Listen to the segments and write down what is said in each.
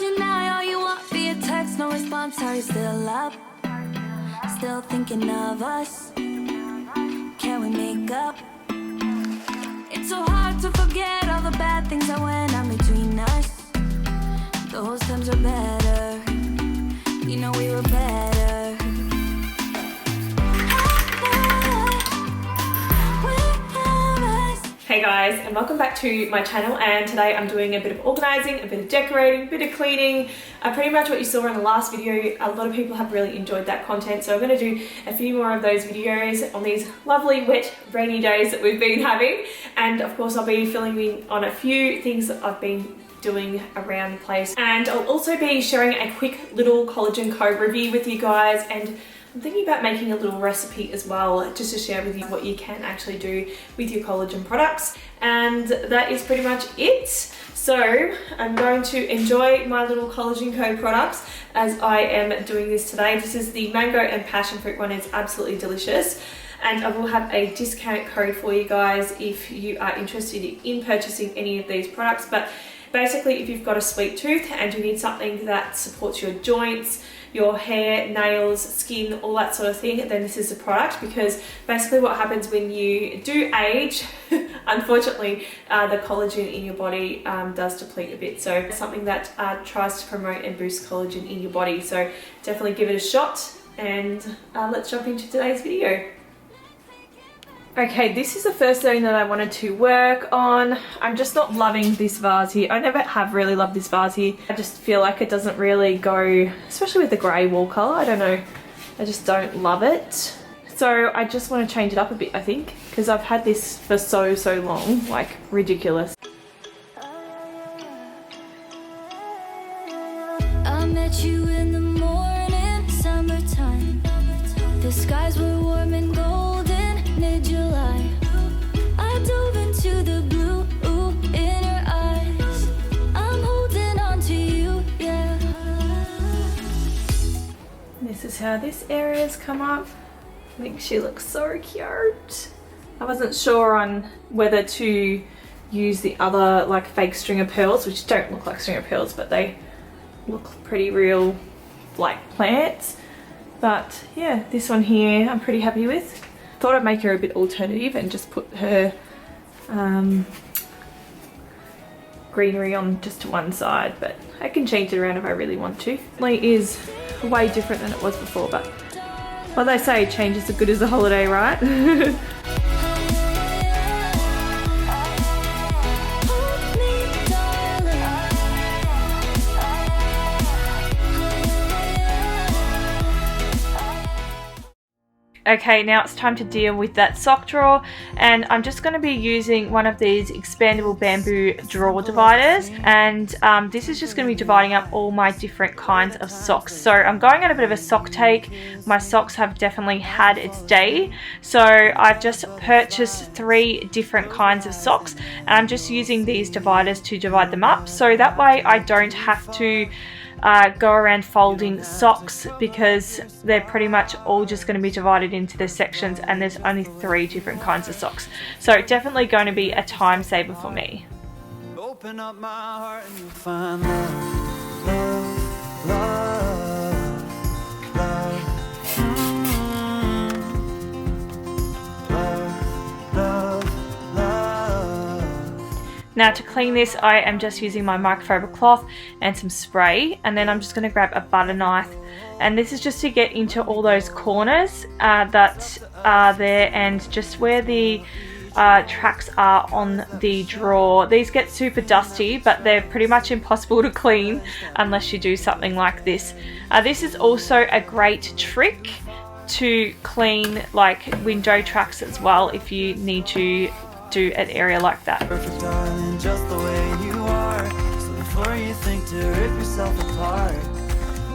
deny all you want via text, no response. Are you still up? Still thinking of us? Can we make up? It's so hard to forget all the bad things that went on between us. Those times are better. You know we were better. Hey guys, and welcome back to my channel. And today I'm doing a bit of organising, a bit of decorating, a bit of cleaning, pretty much what you saw in the last video. A lot of people have really enjoyed that content, so I'm going to do a few more of those videos on these lovely wet rainy days that we've been having. And of course I'll be filling in on a few things that I've been doing around the place, and I'll also be sharing a quick little Collagen Co review with you guys, and I'm thinking about making a little recipe as well, just to share with you what you can actually do with your collagen products. And that is pretty much it. So I'm going to enjoy my little Collagen Co products as I am doing this today. This is the mango and passion fruit one. It's absolutely delicious. And I will have a discount code for you guys if you are interested in purchasing any of these products. But basically, if you've got a sweet tooth and you need something that supports your joints, your hair, nails, skin, all that sort of thing, then this is the product. Because basically what happens when you do age, unfortunately, the collagen in your body does deplete a bit. So it's something that tries to promote and boost collagen in your body. So definitely give it a shot, and let's jump into today's video. Okay, this is the first thing that I wanted to work on. I'm just not loving this vase here. I never have really loved this vase here. I just feel like it doesn't really go, especially with the grey wall colour. I don't know, I just don't love it. So I just want to change it up a bit, I think, because I've had this for so long, like ridiculous. I met you in the morning, summertime. The skies were warm and golden, mid-July. I dove into the blue in your eyes. I'm holding on to you, yeah. This is how this area's come up. I think she looks so cute. I wasn't sure on whether to use the other like fake string of pearls, which don't look like string of pearls, but they look pretty real like plants. But yeah, this one here I'm pretty happy with. Thought I'd make her a bit alternative and just put her greenery on just to one side, but I can change it around if I really want to. It is way different than it was before, but what they say, change is as good as a holiday, right? Okay, now it's time to deal with that sock drawer, and I'm just going to be using one of these expandable bamboo drawer dividers, and this is just going to be dividing up all my different kinds of socks. So I'm going on a bit of a sock take. My socks have definitely had its day, so I've just purchased 3 different kinds of socks, and I'm just using these dividers to divide them up, so that way I don't have to go around folding socks, because they're pretty much all just going to be divided into the sections, and there's only 3 different kinds of socks, so definitely going to be a time saver for me. Open up my heart and you'll find love, love, love, love. Now to clean this, I am just using my microfiber cloth and some spray, and then I'm just going to grab a butter knife, and this is just to get into all those corners that are there, and just where the tracks are on the drawer. These get super dusty, but they're pretty much impossible to clean unless you do something like this. This is also a great trick to clean like window tracks as well, if you need to do an area like that. Perfect, darling, just the way you are. So before you think to rip yourself apart,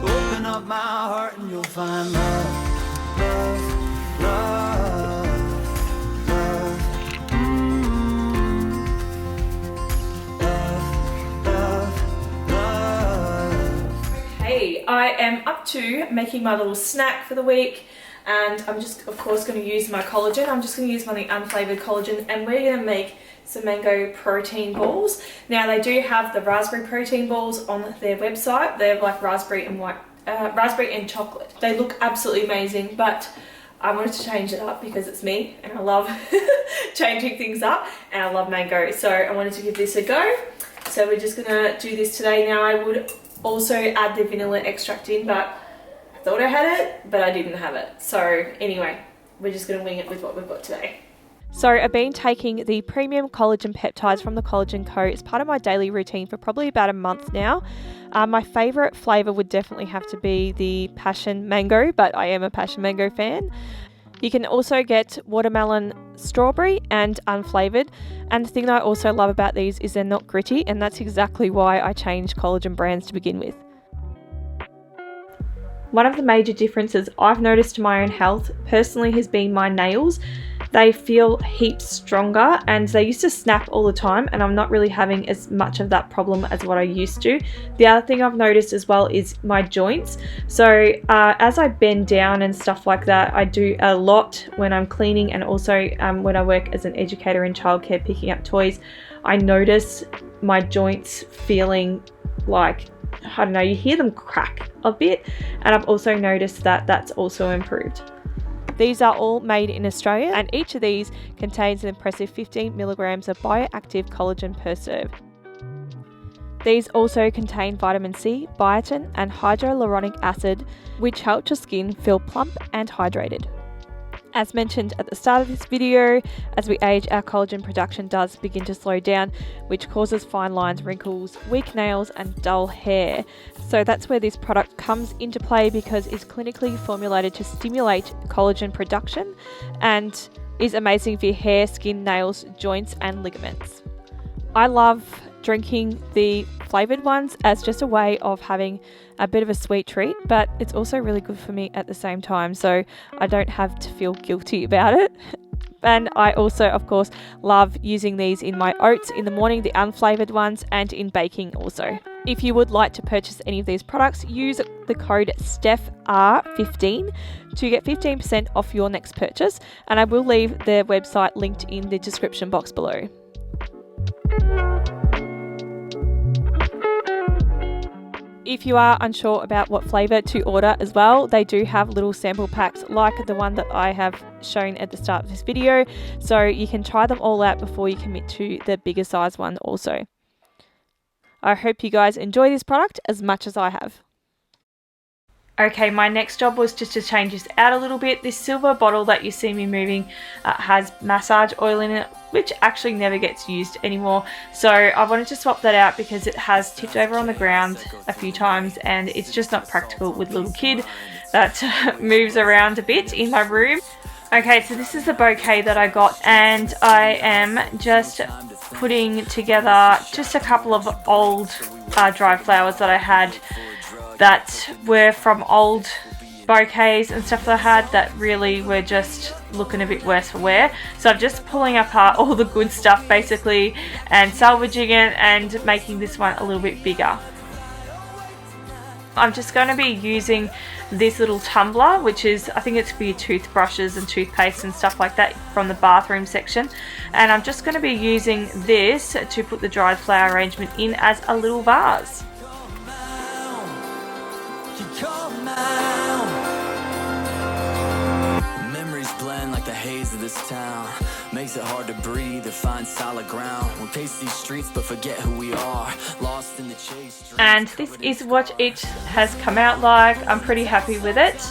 open up my heart and you'll find love, love, love, love, love, love. Okay, I am up to making my little snack for the week. And I'm just, of course, going to use my collagen. I'm just going to use my unflavoured collagen, and we're going to make some mango protein balls. Now they do have the raspberry protein balls on their website. They're like raspberry and chocolate. They look absolutely amazing, but I wanted to change it up because it's me and I love changing things up, and I love mango, so I wanted to give this a go. So we're just gonna do this today. Now I would also add the vanilla extract in, but I thought I had it, but I didn't have it. So anyway, we're just gonna wing it with what we've got today. So I've been taking the premium collagen peptides from the Collagen Co. as part of my daily routine for probably about a month now. My favourite flavour would definitely have to be the passion mango, but I am a passion mango fan. You can also get watermelon, strawberry and unflavoured. And the thing that I also love about these is they're not gritty, and that's exactly why I changed collagen brands to begin with. One of the major differences I've noticed to my own health personally has been my nails. They feel heaps stronger, and they used to snap all the time, and I'm not really having as much of that problem as what I used to. The other thing I've noticed as well is my joints. So as I bend down and stuff like that, I do a lot when I'm cleaning, and also when I work as an educator in childcare picking up toys, I notice my joints feeling like, I don't know, you hear them crack a bit, and I've also noticed that that's also improved. These are all made in Australia, and each of these contains an impressive 15 milligrams of bioactive collagen per serve. These also contain vitamin C, biotin and hyaluronic acid, which help your skin feel plump and hydrated. As mentioned at the start of this video, as we age, our collagen production does begin to slow down, which causes fine lines, wrinkles, weak nails and dull hair. So that's where this product comes into play, because it's clinically formulated to stimulate collagen production and is amazing for your hair, skin, nails, joints and ligaments. I love drinking the flavoured ones as just a way of having a bit of a sweet treat, but it's also really good for me at the same time, so I don't have to feel guilty about it. And I also, of course, love using these in my oats in the morning, the unflavoured ones, and in baking also. If you would like to purchase any of these products, use the code STEPHR15 to get 15% off your next purchase, and I will leave their website linked in the description box below. If you are unsure about what flavour to order as well, they do have little sample packs like the one that I have shown at the start of this video, so you can try them all out before you commit to the bigger size one also. I hope you guys enjoy this product as much as I have. Okay, my next job was just to change this out a little bit. This silver bottle that you see me moving has massage oil in it, which actually never gets used anymore. So I wanted to swap that out because it has tipped over on the ground a few times, and it's just not practical with a little kid that moves around a bit in my room. Okay, so this is the bouquet that I got, and I am just putting together just a couple of old dried flowers that I had that were from old bouquets and stuff that I had that really were just looking a bit worse for wear. So I'm just pulling apart all the good stuff basically and salvaging it and making this one a little bit bigger. I'm just going to be using this little tumbler, which is, I think it's for your toothbrushes and toothpaste and stuff like that from the bathroom section, and I'm just going to be using this to put the dried flower arrangement in as a little vase. Memories blend like the haze of this town, makes it hard to breathe or find solid ground. We'll pace these streets but forget who we are, lost in the chase. And this is what it has come out like. I'm pretty happy with it,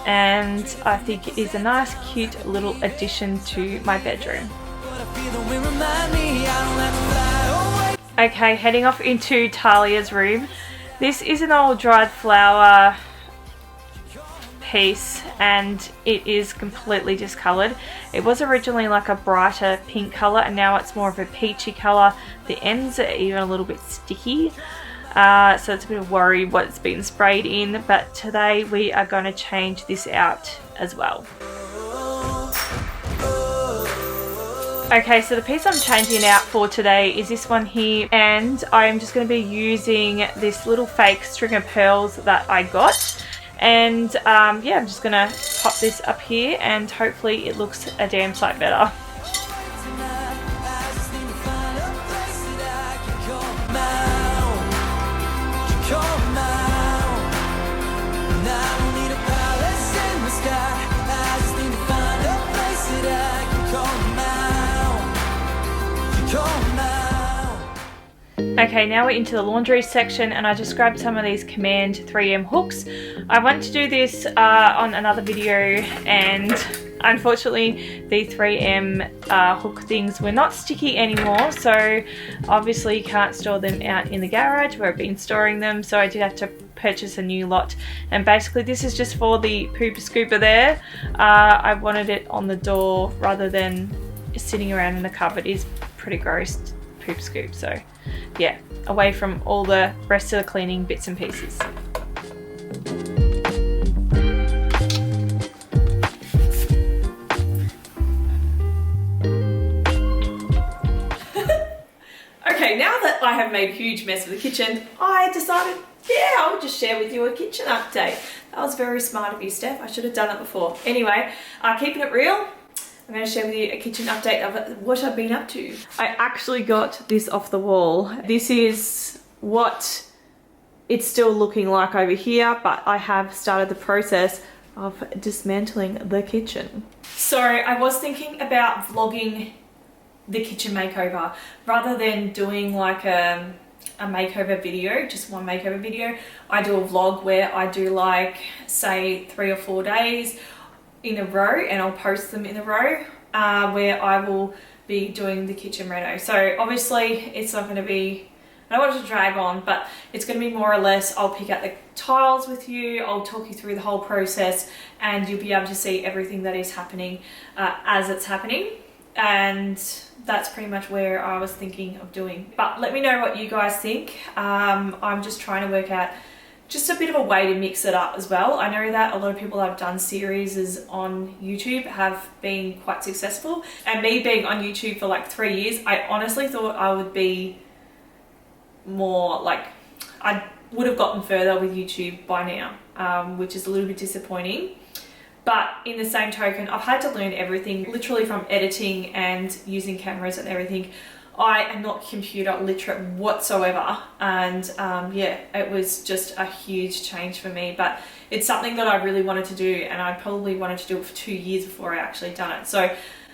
and I think it is a nice cute little addition to my bedroom. Okay, heading off into Talia's room. This is an old dried flower piece, and it is completely discoloured. It was originally like a brighter pink colour, and now it's more of a peachy colour. The ends are even a little bit sticky, so it's a bit of worry what's been sprayed in, but today we are going to change this out as well. Okay, so the piece I'm changing out for today is this one here, and I'm just going to be using this little fake string of pearls that I got, and yeah, I'm just going to pop this up here and hopefully it looks a damn sight better. Okay, now we're into the laundry section, and I just grabbed some of these Command 3M hooks. I wanted to do this on another video, and unfortunately the 3M hook things were not sticky anymore, so obviously you can't store them out in the garage where I've been storing them, so I did have to purchase a new lot. And basically this is just for the pooper scooper there. I wanted it on the door rather than sitting around in the cupboard. It is pretty gross, poop scoop, so yeah, away from all the rest of the cleaning bits and pieces. Okay, now that I have made a huge mess of the kitchen, I decided, yeah, I'll just share with you a kitchen update. That was very smart of you, Steph. I should have done it before. Anyway, keeping it real, I'm going to share with you a kitchen update of what I've been up to. I actually got this off the wall. This is what it's still looking like over here, but I have started the process of dismantling the kitchen. So I was thinking about vlogging the kitchen makeover rather than doing like a makeover video, just one makeover video. I do a vlog where I do like say 3 or 4 days in a row, and I'll post them in a row where I will be doing the kitchen reno. So obviously it's not going to be, I don't want it to drag on, but it's going to be more or less, I'll pick out the tiles with you, I'll talk you through the whole process, and you'll be able to see everything that is happening as it's happening. And that's pretty much where I was thinking of doing. But let me know what you guys think. I'm just trying to work out just a bit of a way to mix it up as well. I know that a lot of people that have done series on YouTube have been quite successful, and me being on YouTube for like 3 years, I honestly thought I would be more like, I would have gotten further with YouTube by now, which is a little bit disappointing. But in the same token, I've had to learn everything, literally from editing and using cameras and everything. I am not computer literate whatsoever, and yeah, it was just a huge change for me, but it's something that I really wanted to do, and I probably wanted to do it for 2 years before I actually done it. So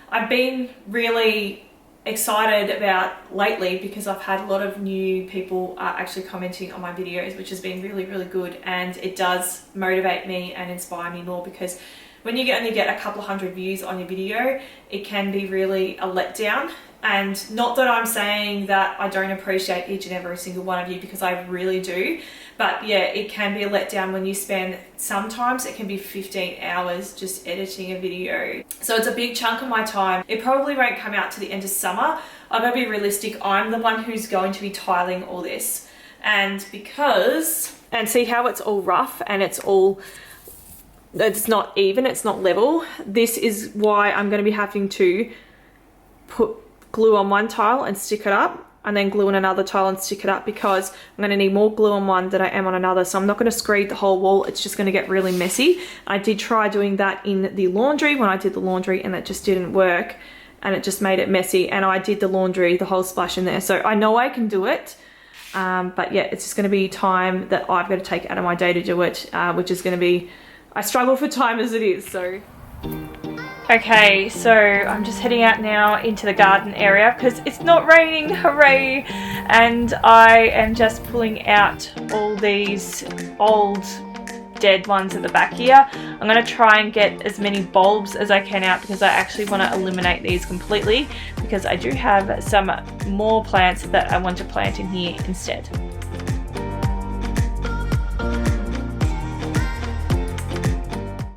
I've been really excited about lately because I've had a lot of new people actually commenting on my videos, which has been really, really good, and it does motivate me and inspire me more, because when you only get a couple of hundred views on your video, it can be really a letdown. And not that I'm saying that I don't appreciate each and every single one of you, because I really do, but yeah, it can be a letdown when you spend, sometimes it can be 15 hours just editing a video. So it's a big chunk of my time. It probably won't come out to the end of summer. I'm gonna be realistic, I'm the one who's going to be tiling all this. And see how it's all rough and it's not even, it's not level. This is why I'm gonna be having to put glue on one tile and stick it up, and then glue on another tile and stick it up, because I'm going to need more glue on one than I am on another. So I'm not going to screed the whole wall, it's just going to get really messy. I did try doing that in the laundry when I did the laundry, and it just didn't work, and it just made it messy. And I did the laundry, the whole splash in there, so I know I can do it, but yeah, it's just going to be time that I've got to take out of my day to do it, which is going to be, I struggle for time as it is. So okay, so I'm just heading out now into the garden area because it's not raining, hooray! And I am just pulling out all these old dead ones at the back here. I'm going to try and get as many bulbs as I can out, because I actually want to eliminate these completely, because I do have some more plants that I want to plant in here instead.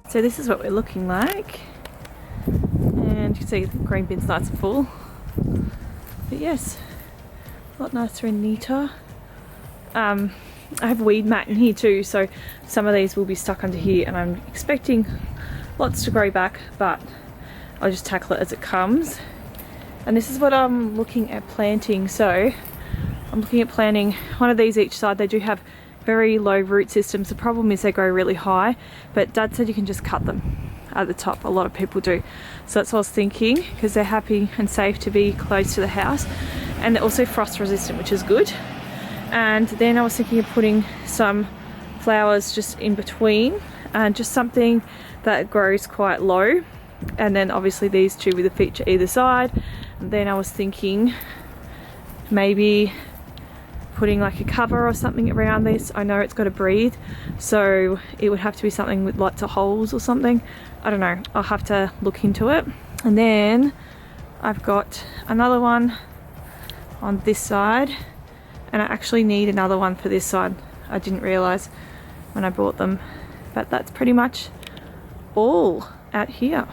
So this is what we're looking like. And you can see the green bin's nice and full. But yes, a lot nicer and neater. I have weed mat in here too, so some of these will be stuck under here, and I'm expecting lots to grow back, but I'll just tackle it as it comes. And this is what I'm looking at planting. So I'm looking at planting one of these each side. They do have very low root systems. The problem is they grow really high, but Dad said you can just cut them at the top. A lot of people do, so that's what I was thinking, because they're happy and safe to be close to the house, and they're also frost resistant, which is good. And then I was thinking of putting some flowers just in between, and just something that grows quite low, and then obviously these two with a feature either side. And then I was thinking maybe putting like a cover or something around this. I know it's got to breathe, so it would have to be something with lots of holes or something. I don't know, I'll have to look into it. And then I've got another one on this side, and I actually need another one for this side. I didn't realize when I bought them, but that's pretty much all out here.